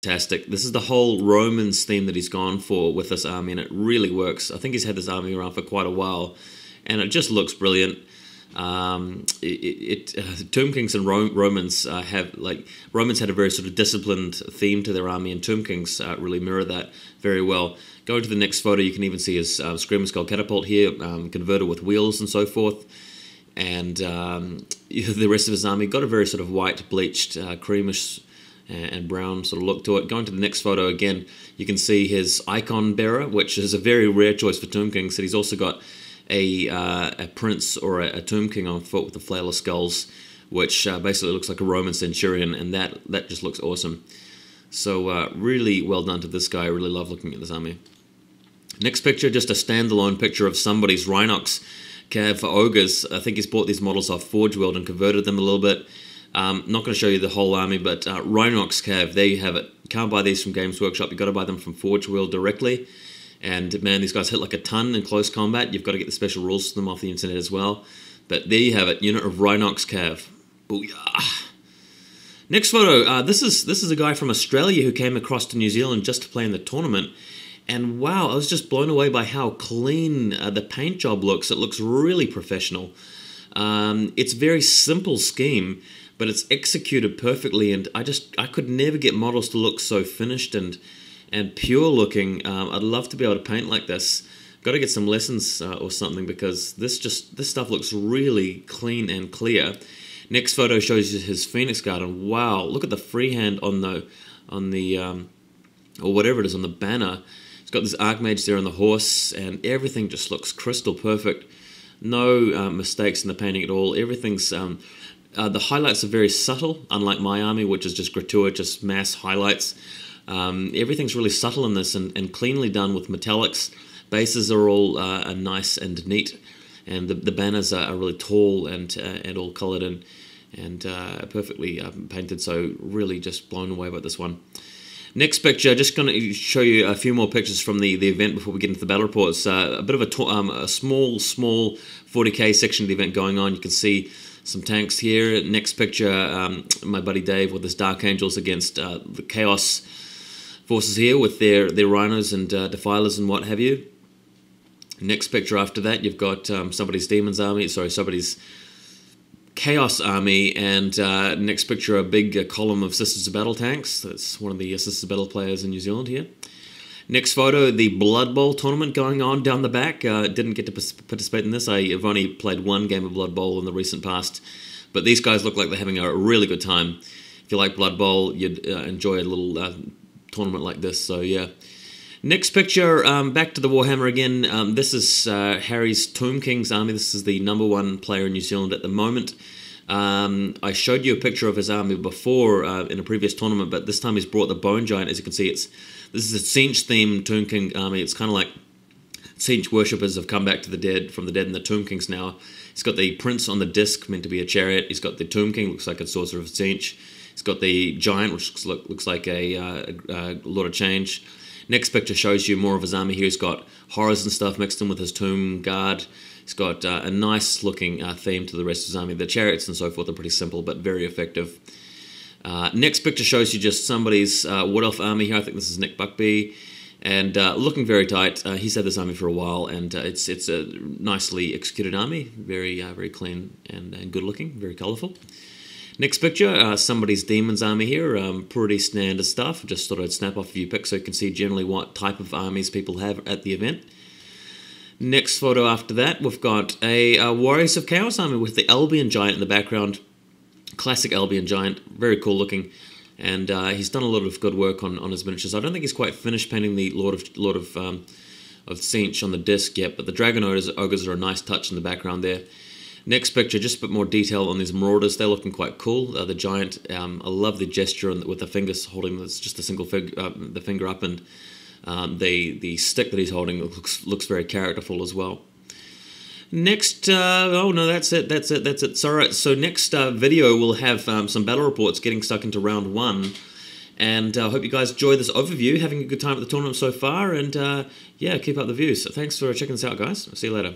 Fantastic. This is the whole Romans theme that he's gone for with this army, and it really works. I think he's had this army around for quite a while, and it just looks brilliant. Tomb Kings and Romans Romans had a very sort of disciplined theme to their army, and Tomb Kings really mirror that very well. Going to the next photo, you can even see his Screamer Skull catapult here, converted with wheels and so forth. And the rest of his army got a very sort of white, bleached, creamish and brown sort of look to it. Going to the next photo again, you can see his icon bearer, which is a very rare choice for Tomb Kings. So he's also got a prince or a Tomb King on foot with the flail of skulls, which basically looks like a Roman centurion, and that just looks awesome. So really well done to this guy. I really love looking at this army. Next picture, just a standalone picture of somebody's Rhinox Cav for Ogres. I think he's bought these models off Forge World and converted them a little bit. Not going to show you the whole army, but Rhinox Cav, there you have it. Can't buy these from Games Workshop. You've got to buy them from Forge World directly. And man, these guys hit like a ton in close combat. You've got to get the special rules for them off the internet as well. But there you have it, unit of Rhinox Cav. Booyah! Next photo. This is a guy from Australia who came across to New Zealand just to play in the tournament. And wow, I was just blown away by how clean the paint job looks. It looks really professional. It's a very simple scheme, but it's executed perfectly, and I could never get models to look so finished and pure looking. I'd love to be able to paint like this. Got to get some lessons or something, because this stuff looks really clean and clear. Next photo shows you his Phoenix Guard, and wow, look at the freehand on the or whatever it is on the banner. It's got this Archmage there on the horse, and everything just looks crystal perfect. No mistakes in the painting at all. Everything's the highlights are very subtle, unlike my army, which is just gratuitous mass highlights. Everything's really subtle in this and cleanly done with metallics. Bases are all nice and neat, and the banners are really tall and all coloured and perfectly painted. So really just blown away by this one. Next picture, just going to show you a few more pictures from the event before we get into the battle reports. A bit of a small 40k section of the event going on. You can see some tanks here. Next picture, my buddy Dave with his Dark Angels against the Chaos forces here with their rhinos and defilers and what have you. Next picture after that, you've got somebody's Chaos army, and next picture, a big column of Sisters of Battle tanks. That's one of the Sisters of Battle players in New Zealand here. Next photo, the Blood Bowl tournament going on down the back. Didn't get to participate in this. I've only played one game of Blood Bowl in the recent past, but these guys look like they're having a really good time. If you like Blood Bowl, you'd enjoy a little tournament like this, so yeah. Next picture, back to the Warhammer again. This is Harry's Tomb Kings army. This is the #1 player in New Zealand at the moment. I showed you a picture of his army before in a previous tournament, but this time he's brought the Bone Giant. As you can see, this is a Tzeentch-themed Tomb King army. It's kind of like Tzeentch worshippers have come back to the dead from the dead, and the Tomb Kings now. He's got the Prince on the disc, meant to be a chariot. He's got the Tomb King, looks like a Sorcerer of Tzeentch. He's got the Giant, which looks like a Lord of Change. Next picture shows you more of his army here. He's got horrors and stuff mixed in with his Tomb Guard. He's got a nice looking theme to the rest of his army. The chariots and so forth are pretty simple but very effective. Next picture shows you just somebody's Wood Elf army here. I think this is Nick Buckby. And looking very tight. He's had this army for a while, and it's a nicely executed army. Very clean and good looking, very colourful. Next picture, somebody's Demons army here, pretty standard stuff. Just thought I'd snap off a few pics so you can see generally what type of armies people have at the event. Next photo after that, we've got a Warriors of Chaos army with the Albion Giant in the background. Classic Albion Giant, very cool looking. And he's done a lot of good work on his miniatures. I don't think he's quite finished painting the Lord of Tzeentch on the disc yet, but the Dragon Ogres are a nice touch in the background there. Next picture, just a bit more detail on these Marauders. They're looking quite cool. The Giant, I love the gesture with the fingers holding just a single the finger up, and the stick that he's holding looks very characterful as well. Next, oh no, that's it. Sorry. So next video we'll have some battle reports getting stuck into round 1. And I hope you guys enjoy this overview, having a good time at the tournament so far, and yeah, keep up the views. So thanks for checking this out, guys. I'll see you later.